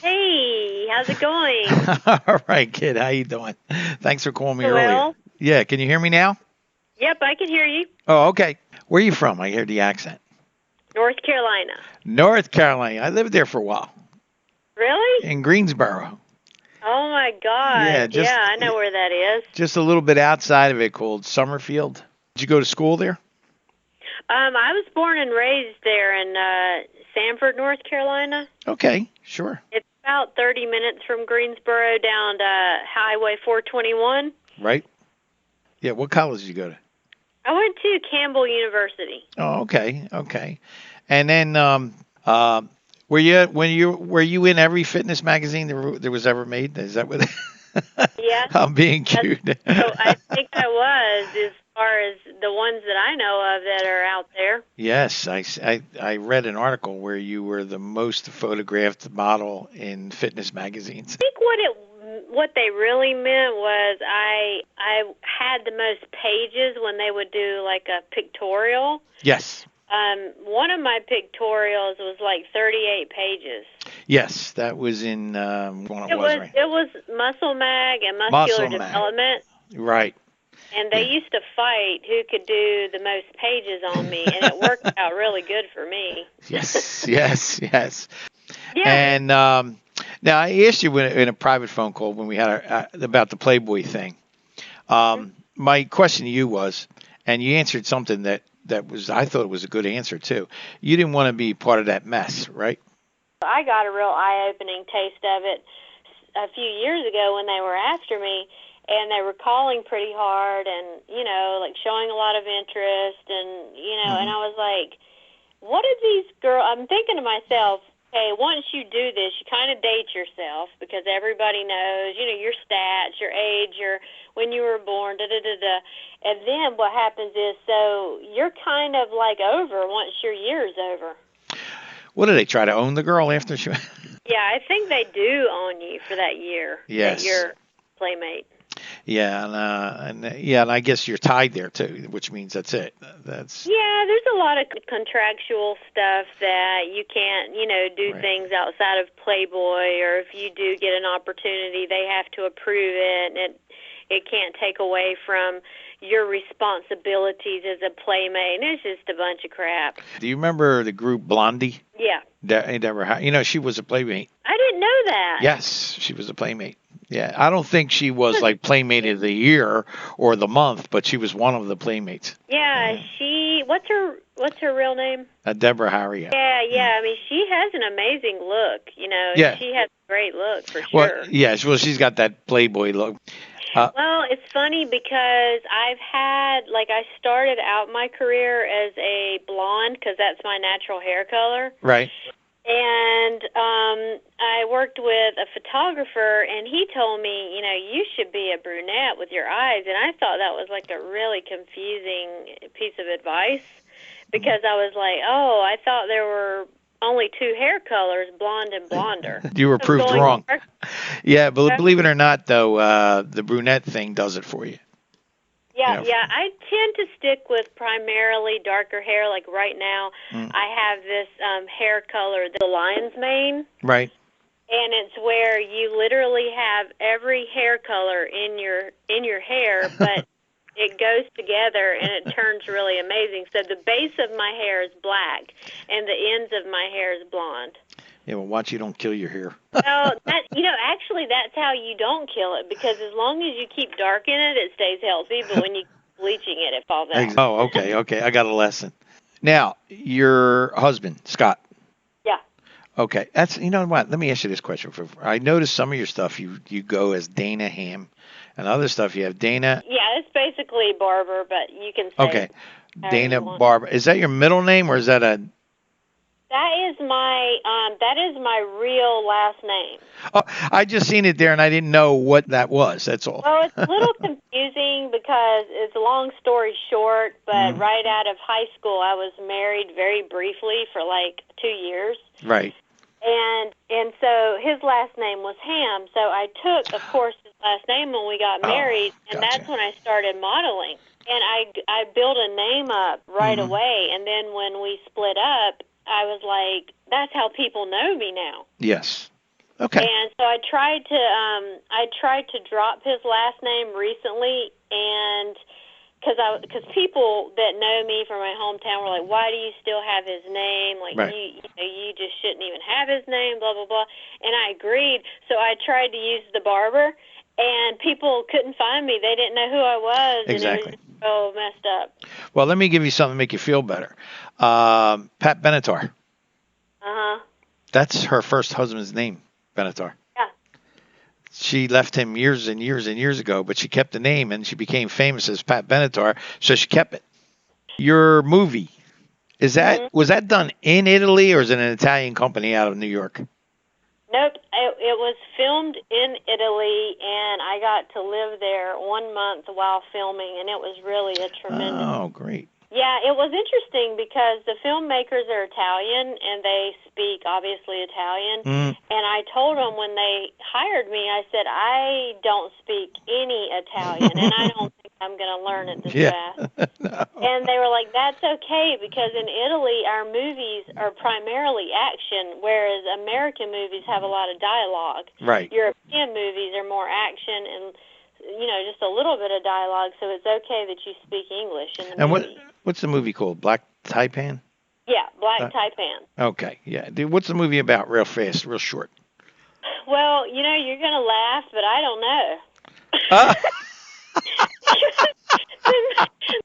Hey, how's it going? All right, kid. How you doing? Thanks for calling me earlier. Well, Yeah, can you hear me now? yep, I can hear you. Oh, okay. Where are you from? I hear the accent. North Carolina. North Carolina. I lived there for a while Really? in Greensboro. Oh my Yeah, gosh. Yeah, I know where that is. just a little bit outside of it called Summerfield. Did you go to school there? I was born and raised there in Sanford, North Carolina. Okay, sure. It's about 30 minutes from Greensboro down to Highway 421. Right? Yeah, what college did you go to? I went to Campbell University. Oh, okay, okay. And then uh were you in every fitness magazine there was ever made? Is that what Yeah, I'm being that's, cute? so I think I was, as far as the ones that I know of that are out there. Yes, I read an article where you were the most photographed model in fitness magazines. Think what they really meant was I had the most pages when they would do like a pictorial. Yes, One of my pictorials was like 38 pages. yes, that was in when it It was was right. it was Muscle Mag and Muscular Muscle man, Development, right? and they Yeah. used to fight who could do the most pages on me, and it worked out really good for me. Yes, yes, yes. Yeah. And now I asked you in a private phone call when we had about the Playboy thing. My question to you was, and you answered something that was I thought it was a good answer too. You didn't want to be part of that mess, right? I got a real eye-opening taste of it a few years ago when they were after me, and they were calling pretty hard and, like showing a lot of interest and, and Hmm. I was like, what are these girls? I'm thinking to myself, okay, once you do this, you kind of date yourself because everybody knows, your stats, your age, your when you were born, da da da da. And then what happens is, so you're kind of like over once your year's over. What do they try to own the girl after she? Yeah, I think they do own you for that year that Yes. you're playmate. Yeah, and I guess you're tied there too, which means that's it. That's Yeah, there's a lot of contractual stuff that you can't, do right. things outside of Playboy, or if you do get an opportunity, they have to approve it, and it can't take away from your responsibilities as a playmate. And it's just a bunch of crap. Do you remember the group Blondie? Yeah, Deborah, she was a playmate. I didn't know that. Yes, she was a playmate. Yeah, I don't think she was like playmate of the year or the month, but she was one of the playmates. Yeah, what's her real name? Deborah Harriet. Yeah, Mm. yeah. I mean, she has an amazing look. Yeah. She has a great look for Well, sure. yeah. Well, she's got that Playboy look. Uh, Well, it's funny because I started out my career as a blonde because that's my natural hair color. right. And I worked with a photographer, and he told me, you should be a brunette with your eyes. And I thought that was like a really confusing piece of advice because I was like, oh, I thought there were only two hair colors, blonde and blonder. You were I'm proved going, wrong. Yeah, but believe it or not, though, the brunette thing does it for you. You yeah, know. yeah. I tend to stick with primarily darker hair. Like right now, Mm, I have this hair color, the lion's mane. right. And it's where you literally have every hair color in your hair, but it goes together and it turns really amazing. So the base of my hair is black, and the ends of my hair is blonde. Yeah, well, watch you don't kill your hair. Well, actually, that's how you don't kill it because as long as you keep darking it, it stays healthy. But when you keep bleaching it, it falls out. Oh, okay, okay. I got a lesson. Now, your husband, Scott. Yeah. Okay, that's you know what? Let me ask you this question. I noticed some of your stuff you go as Dana Hamm, and other stuff you have Dana. Yeah, it's basically Barber, but you can say Okay, however Dana you want. Barber. Is that your middle name or is that a? That is my real last name. Oh, I just seen it there and I didn't know what that was. That's all. Well, it's a little confusing because it's a long story short, but Mm, right out of high school I was married very briefly for like 2 years. right. And so his last name was Hamm, so I took, of course, his last name when we got Oh, married, and gotcha. that's when I started modeling. And I built a name up right Hmm. away, and then when we split up, I was like, that's how people know me now. Yes. Okay. And so I tried to drop his last name recently, and because people that know me from my hometown were like, "Why do you still have his name? Like Right. you just shouldn't even have his name." Blah blah blah. And I agreed. So I tried to use the barber, and people couldn't find me. They didn't know who I was, Exactly. and it was just so messed up. Well, let me give you something to make you feel better. Pat Benatar. Uh-huh. That's her first husband's name, Benatar. Yeah. She left him years and years and years ago, but she kept the name and she became famous as Pat Benatar, so she kept it. Your movie, was that done in Italy or is it an Italian company out of New York? Nope. It was filmed in Italy, and I got to live there 1 month while filming, and it was really a tremendous. Oh, great. Yeah, it was interesting because the filmmakers are Italian, and they speak, obviously, Italian. And I told them when they hired me, I said, I don't speak any Italian, and I don't think I'm going to learn it this fast. No. And they were like, that's okay, because in Italy, our movies are primarily action, whereas American movies have a lot of dialogue. Right. European movies are more action and, just a little bit of dialogue, so it's okay that you speak English in the movie. What's the movie called? Black Taipan? Yeah, Black Taipan. Okay, yeah. What's the movie about? Real fast, real short. Well, you're going to laugh, but I don't know.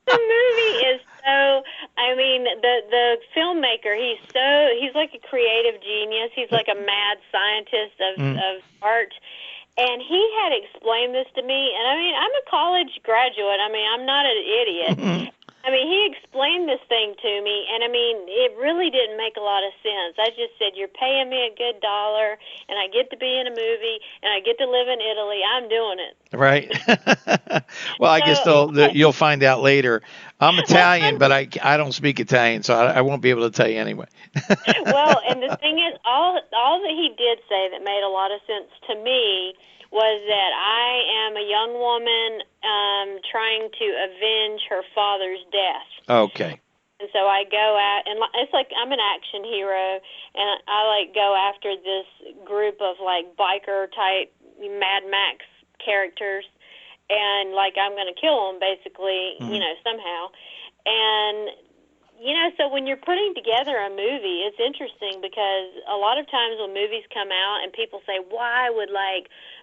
The movie is so, the filmmaker, he's like a creative genius. He's like a mad scientist of art. And he had explained this to me, and I'm a college graduate. I'm not an idiot. He explained this thing to me, and it really didn't make a lot of sense. I just said, you're paying me a good $1, and I get to be in a movie, and I get to live in Italy. I'm doing it. Right. Well, I guess you'll find out later. I'm Italian, but I don't speak Italian, so I won't be able to tell you anyway. Well, and the thing is, all that he did say that made a lot of sense to me was that I am a young woman trying to avenge her father's death. Okay. And so I go out, and it's like I'm an action hero, and I go after this group of biker type Mad Max characters, and I'm going to kill them basically, somehow. And so when you're putting together a movie, it's interesting because a lot of times when movies come out and people say, why would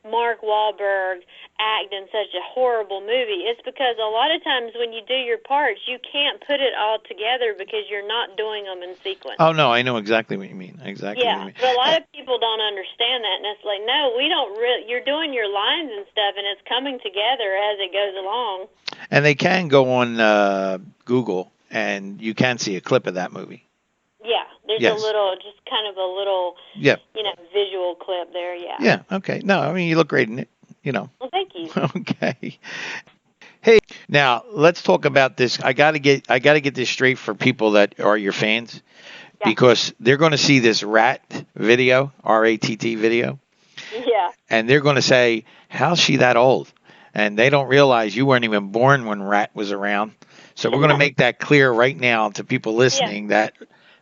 Mark Wahlberg act in such a horrible movie? It's because a lot of times when you do your parts, you can't put it all together because you're not doing them in sequence. Oh, no, I know exactly what you mean. Exactly what you mean. But a lot of people don't understand that, and it's like, no, we don't really, you're doing your lines and stuff, and it's coming together as it goes along. And they can go on Google, and you can see a clip of that movie. Yeah, there's a little, just kind of a little, visual clip there, yeah. Yeah, okay. No, you look great in it, Well, thank you. Okay. Hey, now let's talk about this. I gotta get this straight for people that are your fans, because they're going to see this rat video, RATT video. Yeah. And they're going to say, how's she that old? And they don't realize you weren't even born when Rat was around. So we're going to make that clear right now to people listening that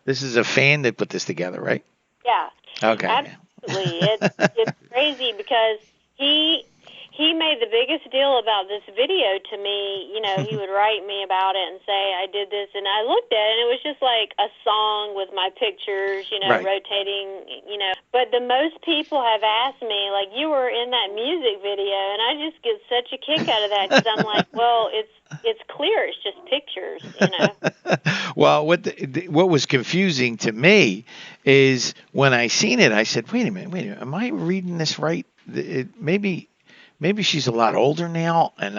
this is a fan that put this together, right? Yeah. Okay. Absolutely. It's crazy because he made the biggest deal about this video to me. He would write me about it and say, I did this, and I looked at it, and it was just like a song with my pictures, rotating, But the most people have asked me, you were in that music video, and I just get such a kick out of that because I'm like, well, it's clear, it's just pictures, Well, what was confusing to me is when I seen it, I said, wait a minute, am I reading this right? Maybe she's a lot older now, and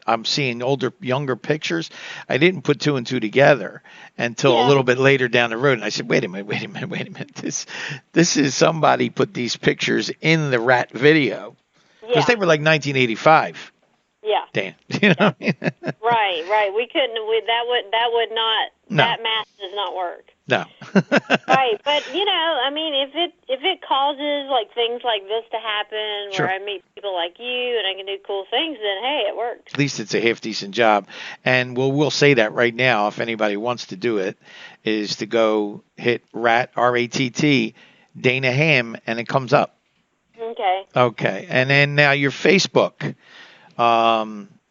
I'm seeing younger pictures. I didn't put two and two together until a little bit later down the road, and I said, wait a minute. This is somebody put these pictures in the Rat video because they were 1985. Yeah. Dan, you know what I mean? Right. We couldn't. That would not. No. That math does not work. No. Right, but if it causes things like this to happen, where I meet people like you and I can do cool things, then hey, it works. At least it's a half decent job, and we'll say that right now. If anybody wants to do it, is to go hit RATT Dana Hamm, and it comes up. Okay. Okay. And then now your Facebook.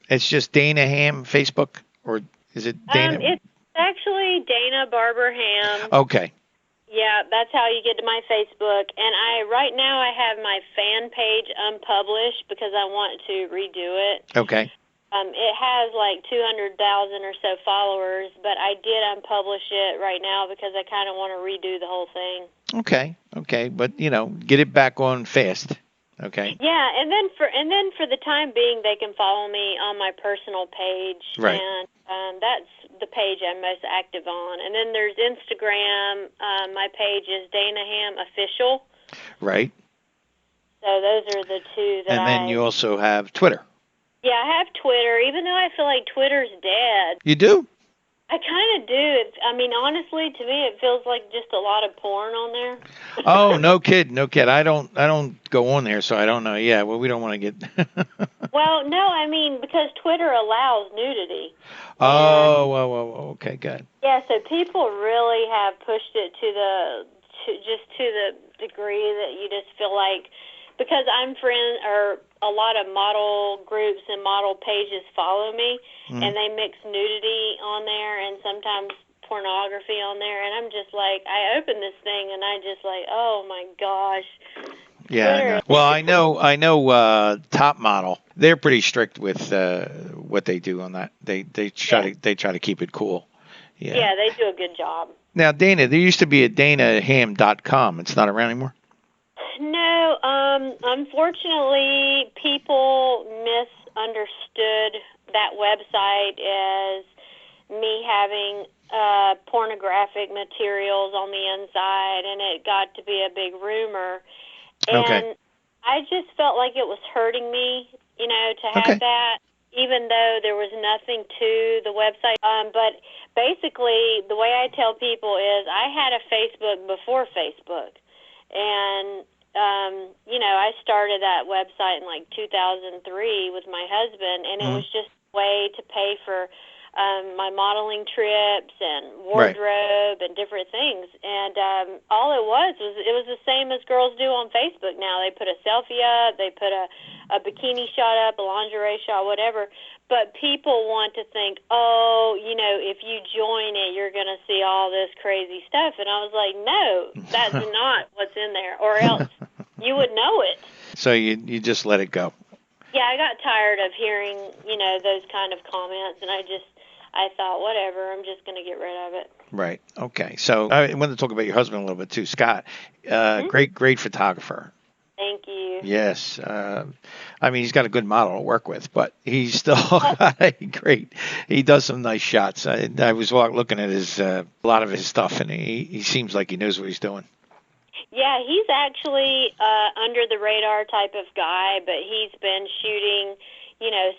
It's just Dana Hamm Facebook, or is it Dana? It's actually Dana Barber Hamm. Okay. Yeah, that's how you get to my Facebook. And right now I have my fan page unpublished because I want to redo it. Okay. It has like 200,000 or so followers, but I did unpublish it right now because I kind of want to redo the whole thing. Okay, but get it back on fast. Okay. Yeah, and then for the time being, they can follow me on my personal page, Right. and that's the page I'm most active on. And then there's Instagram. My page is Dana Hamm Official. Right. So those are the two that And then you also have Twitter. Yeah, I have Twitter, even though I feel like Twitter's dead. You do? I kind of do. I mean, honestly, to me, it feels like just a lot of porn on there. Oh, no kid. I don't go on there, so I don't know. Yeah, well, we don't want to get. Well, no, I mean, because Twitter allows nudity. Oh, okay, good. Yeah, so people really have pushed it to the degree that you just feel like, because I'm a lot of model groups and model pages follow me, and they mix nudity on there and sometimes pornography on there, and I'm just like, I open this thing and I just like, oh my gosh. Yeah, I know. Well, I know. Top Model, they're pretty strict with what they do on that. They try to keep it cool. Yeah. Yeah, they do a good job. Now, Dana, there used to be a DanaHamm.com. It's not around anymore. No, unfortunately, people misunderstood that website as me having pornographic materials on the inside, and it got to be a big rumor. And Okay. I just felt like it was hurting me, to have that, even though there was nothing to the website. But basically, the way I tell people is I had a Facebook before Facebook. And I started that website in like 2003 with my husband, and it was just a way to pay for my modeling trips and wardrobe and different things. And all it was the same as girls do on Facebook now. They put a selfie up, they put a bikini shot up, a lingerie shot, whatever. But people want to think, if you join it, you're going to see all this crazy stuff. And I was like, no, that's not what's in there, or else you would know it. So you just let it go. Yeah, I got tired of hearing, those kind of comments, and I thought, whatever, I'm just going to get rid of it. Right. Okay. So I want to talk about your husband a little bit too, Scott. Great photographer. Thank you. Yes. I mean, he's got a good model to work with, but he's still great. He does some nice shots. I was looking at a lot of his stuff, and he seems like he knows what he's doing. Yeah, he's actually under the radar type of guy, but he's been shooting,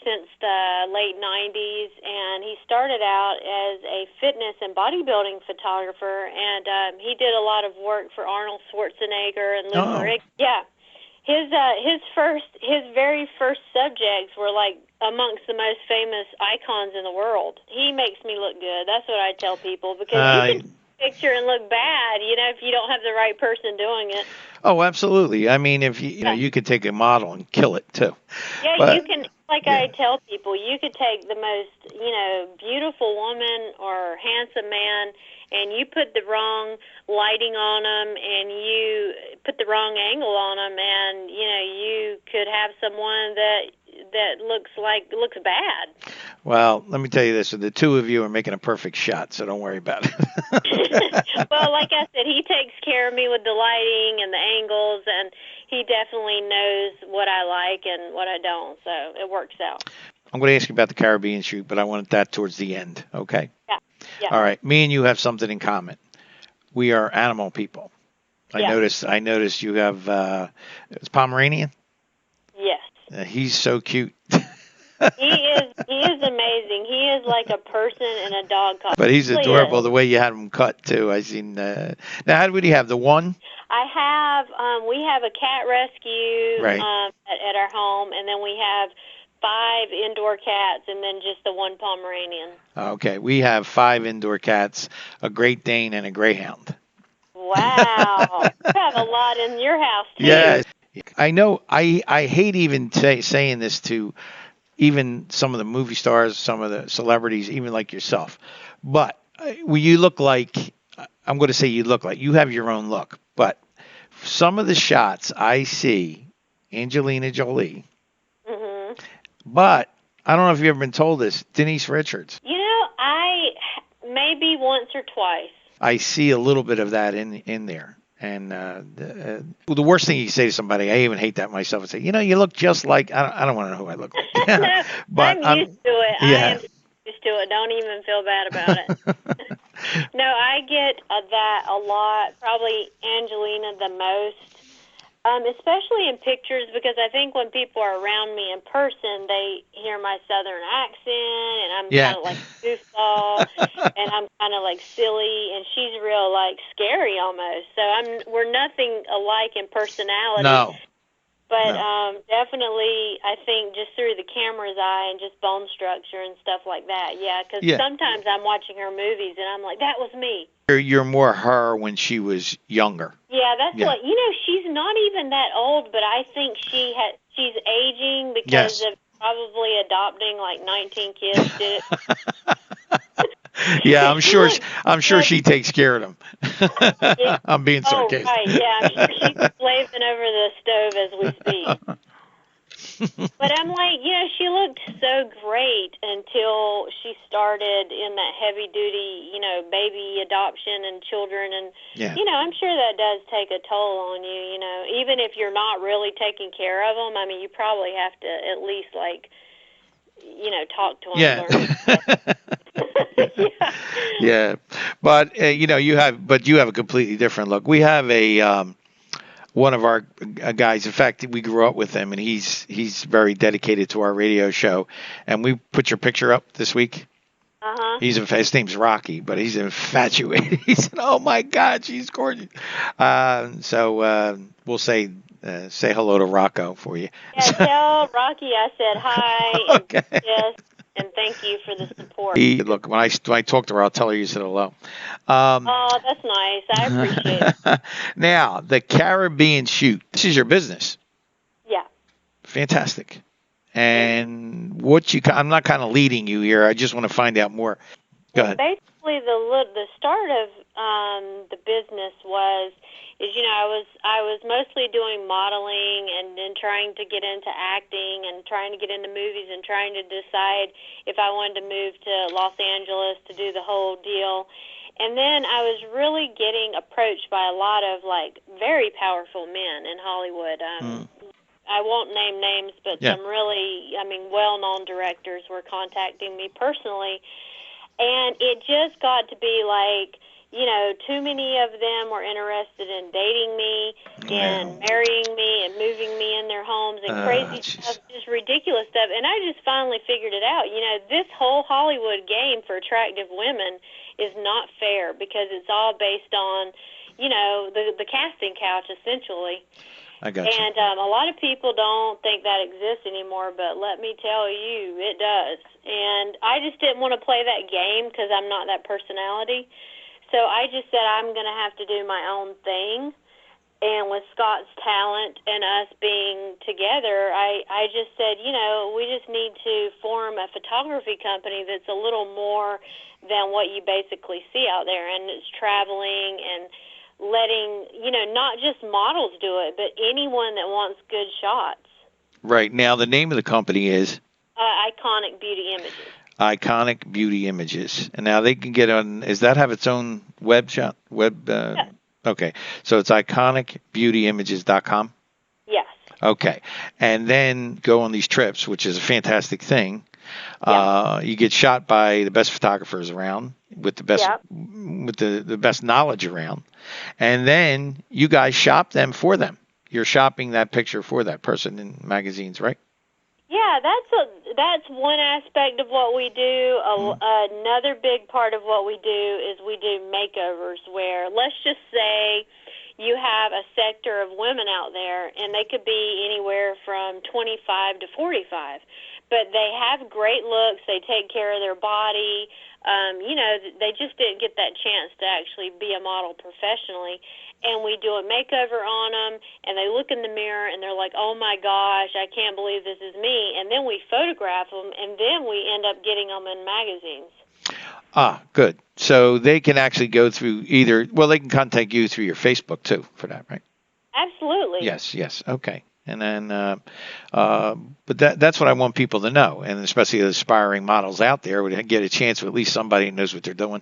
since the late 90s, and he started out as a fitness and bodybuilding photographer, and he did a lot of work for Arnold Schwarzenegger and Lou Ferrigno. Yeah. His very first subjects were like amongst the most famous icons in the world. He makes me look good. That's what I tell people, because you can picture and look bad, if you don't have the right person doing it. Oh, absolutely. I mean, if you could take a model and kill it too. Yeah, but, you can. I tell people, you could take the most, beautiful woman or handsome man, and you put the wrong lighting on them, and you put the wrong angle on them, and you could have someone that looks bad. Well, let me tell you this: the two of you are making a perfect shot, so don't worry about it. Well, like I said, he takes care of me with the lighting and the angles, and he definitely knows what I like and what I don't, so it works out. I'm going to ask you about the Caribbean shoot, but I want that towards the end, okay? Yeah. All right. Me and you have something in common. We are animal people. I noticed you have it's Pomeranian? Yes. He's so cute. He is amazing. He is like a person in a dog costume. But he's adorable the way you had him cut too. I seen. Now, how do you have the one? I have. We have a cat rescue at our home, and then we have 5 indoor cats, and then just the one Pomeranian. Okay, we have 5 indoor cats, a Great Dane, and a Greyhound. Wow, you have a lot in your house too. Yes. I know. I hate even saying this to even some of the movie stars, some of the celebrities, even like yourself. But you look like, I'm going to say you look like, you have your own look. But some of the shots I see Angelina Jolie, Mhm. but I don't know if you've ever been told this, Denise Richards. I maybe once or twice. I see a little bit of that in there. And the worst thing you can say to somebody, I even hate that myself, and say, you look just like, I don't want to know who I look like. No, But I'm used to it. I yeah. am used to it. Don't even feel bad about it. No, I get that a lot. Probably Angelina the most. Especially in pictures, because I think when people are around me in person, they hear my southern accent, and I'm Yeah. kind of like a goofball, and I'm kind of like silly, and she's real like scary almost. So we're nothing alike in personality. No. But No. definitely, I think just through the camera's eye and just bone structure and stuff like that. Yeah, because Yeah. sometimes I'm watching her movies and I'm like, that was me. You're more her when she was younger. Yeah, that's Yeah. what, she's not even that old, but I think she's aging because Yes. of probably adopting like 19 kids. Did it? Yeah, She looks I'm sure good. she takes care of them. Yeah. I'm being Oh, sarcastic. right. Yeah, I'm sure she's slaving over the stove as we speak. But I'm like, she looked so great until she started in that heavy duty, baby adoption and children. And, Yeah. I'm sure that does take a toll on you, even if you're not really taking care of them. I mean, you probably have to at least, like, talk to them, Yeah. learn. Yeah. Yeah. But you have a completely different look. We have one of our guys. In fact, we grew up with him, and he's very dedicated to our radio show. And we put your picture up this week. Uh-huh. His name's Rocky, but he's infatuated. He said, "Oh my God, she's gorgeous." So we'll say hello to Rocco for you. Yeah, tell Rocky I said hi. Okay. And yes, and thank you for the support. Look, when I talk to her, I'll tell her you said hello. Oh, that's nice. I appreciate it. Now, the Caribbean shoot. This is your business. Yeah. Fantastic. And I'm not kind of leading you here. I just want to find out more. Go ahead. Basically, the start of the business I was mostly doing modeling and then trying to get into acting and trying to get into movies and trying to decide if I wanted to move to Los Angeles to do the whole deal. And then I was really getting approached by a lot of like very powerful men in Hollywood. I won't name names, but some really, well-known directors were contacting me personally. And it just got to be like, too many of them were interested in dating me and marrying me and moving me in their homes and crazy stuff, just ridiculous stuff. And I just finally figured it out. This whole Hollywood game for attractive women is not fair because it's all based on, the casting couch, essentially. I got you. And a lot of people don't think that exists anymore, but let me tell you, it does. And I just didn't want to play that game because I'm not that personality. So I just said I'm going to have to do my own thing. And with Scott's talent and us being together, I just said, we just need to form a photography company that's a little more than what you basically see out there. And it's traveling and letting, not just models do it, but anyone that wants good shots. Right. Now, the name of the company is? Iconic Beauty Images. Iconic Beauty Images. And now they can get on, does that have its own web shop? Yeah. Okay. So it's iconicbeautyimages.com? Yes. Okay. And then go on these trips, which is a fantastic thing. Yeah. You get shot by the best photographers around with the best with the best knowledge around. And then you guys shop them for them. You're shopping that picture for that person in magazines, right? Yeah, that's one aspect of what we do. Another big part of what we do is we do makeovers where, let's just say, you have a sector of women out there, and they could be anywhere from 25 to 45. but they have great looks. They take care of their body. They just didn't get that chance to actually be a model professionally. And we do a makeover on them, and they look in the mirror, and they're like, oh, my gosh, I can't believe this is me. And then we photograph them, and then we end up getting them in magazines. Ah, good. So they can actually go through they can contact you through your Facebook, too, for that, right? Absolutely. Yes. Okay. And then, but that's what I want people to know, and especially the aspiring models out there would get a chance with at least somebody who knows what they're doing.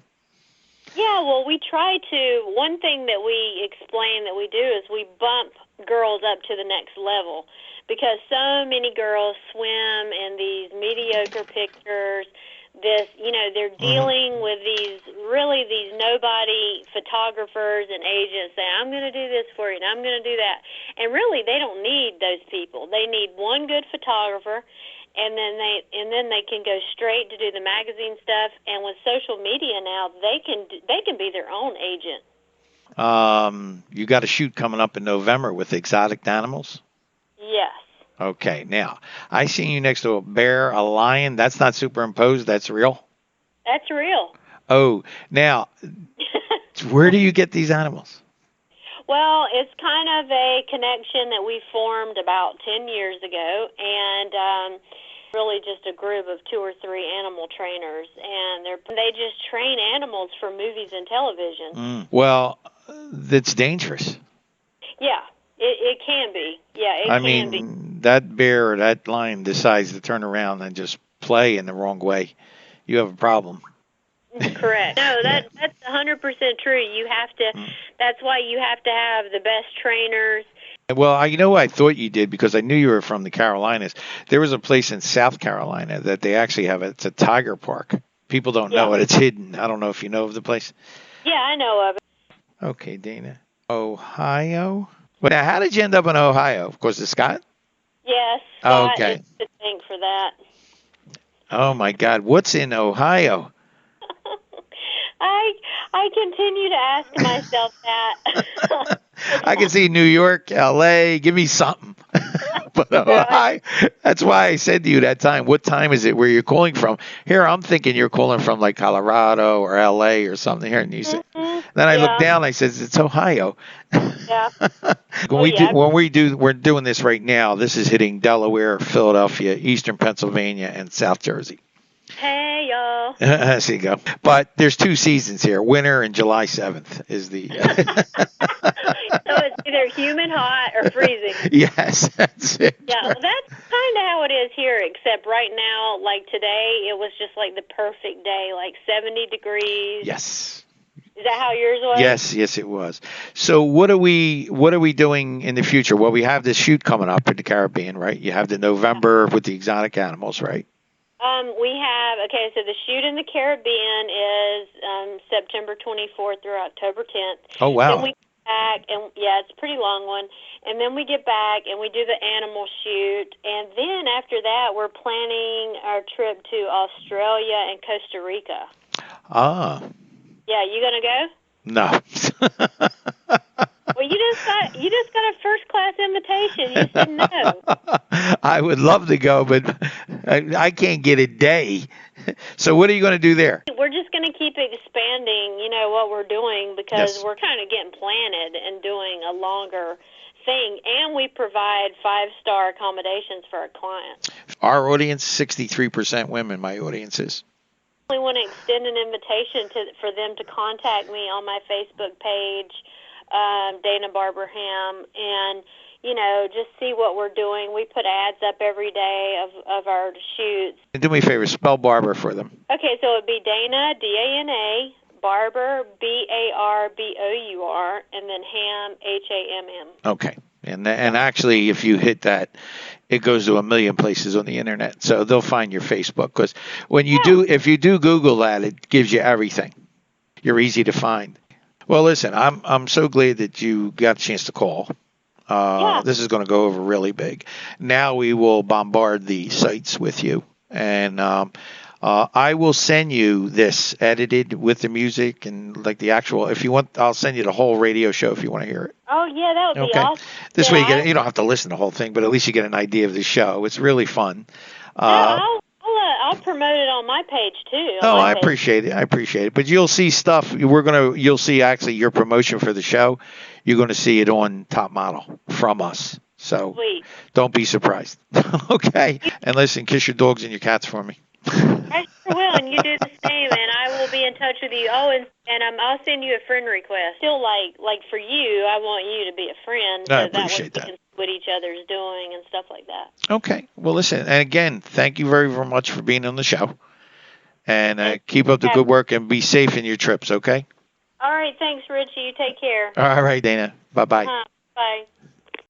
Yeah, well, we try to. One thing that we explain that we do is we bump girls up to the next level, because so many girls swim in these mediocre pictures. They're dealing with these nobody photographers and agents saying, I'm going to do this for you, and I'm going to do that. And really, they don't need those people. They need one good photographer, and then they can go straight to do the magazine stuff. And with social media now, they can be their own agent. You got a shoot coming up in November with exotic animals? Yes. Okay, now, I seen you next to a bear, a lion. That's not superimposed. That's real? That's real. Oh, now, where do you get these animals? Well, it's kind of a connection that we formed about 10 years ago, and really just a group of 2 or 3 animal trainers, and they just train animals for movies and television. Well, that's dangerous. Yeah. It can be. Yeah, it can be. That bear or that lion decides to turn around and just play in the wrong way, you have a problem. Correct. No, that's 100% true. You have to. That's why you have to have the best trainers. Well, I thought you did, because I knew you were from the Carolinas. There was a place in South Carolina that they actually have. It's a tiger park. People don't know it. It's hidden. I don't know if you know of the place. Yeah, I know of it. Okay, Dana. Ohio? Well, now, how did you end up in Ohio? Of course, it's Scott? Yes, Scott okay. is to thank for that. Oh, my God. What's in Ohio? I continue to ask myself that. I can see New York, L.A. Give me something. But Ohio, that's why I said to you that time, what time is it where you're calling from? Here, I'm thinking you're calling from like Colorado or L.A. or something here. And you said, then I looked down, I said, it's Ohio. Yeah. We're doing this right now. This is hitting Delaware, Philadelphia, Eastern Pennsylvania, and South Jersey. Hey, y'all. There you go. But there's 2 seasons here. Winter and July 7th is the... So it's either humid, hot, or freezing. Yes, that's it. Yeah, well, that's kind of how it is here, except right now, like today, it was just like the perfect day, like 70 degrees. Yes. Is that how yours was? Yes, it was. So what are we doing in the future? Well, we have this shoot coming up in the Caribbean, right? You have the November with the exotic animals, right? So the shoot in the Caribbean is September 24th through October 10th. Oh, wow. Then we get back, and it's a pretty long one. And then we get back, and we do the animal shoot. And then after that, we're planning our trip to Australia and Costa Rica. Ah. Yeah, you going to go? No. Well, you just got a first-class invitation. You said no. I would love to go, but I can't get a day. So what are you going to do there? We're just going to keep expanding, what we're doing, because we're kind of getting planted and doing a longer thing, and we provide 5-star accommodations for our clients. Our audience, 63% women, my audience is. I want to extend an invitation for them to contact me on my Facebook page, Dana Barber Hamm, and just see what we're doing. We put ads up every day of our shoots. Do me a favor, spell Barber for them. Okay, so it would be Dana, D-A-N-A, Barber, B-A-R-B-O-U-R, and then Hamm, H-A-M-M. Okay. And actually, if you hit that, it goes to 1 million places on the internet. So they'll find your Facebook, because when you if you do Google that, it gives you everything. You're easy to find. Well, listen, I'm so glad that you got a chance to call. This is going to go over really big. Now we will bombard the sites with you, and I will send you this edited with the music and like the actual. If you want, I'll send you the whole radio show if you want to hear it. Oh yeah, that would be awesome. This way you don't have to listen to the whole thing, but at least you get an idea of the show. It's really fun. I'll promote it on my page too. Oh, I appreciate it. I appreciate it. But you'll see stuff. You'll see actually your promotion for the show. You're going to see it on Top Model from us. So Sweet. Don't be surprised. Okay. And listen, kiss your dogs and your cats for me. I sure will, and you do the same, and I will be in touch with you. Oh, and I'll send you a friend request. Still, like for you, I want you to be a friend, so I appreciate that way we can see what each other's doing and stuff like that. Okay. Well, listen, and again, thank you very, very much for being on the show. And keep up the good work and be safe in your trips, okay? All right. Thanks, Richie. You take care. All right, Dana. Bye-bye. Bye.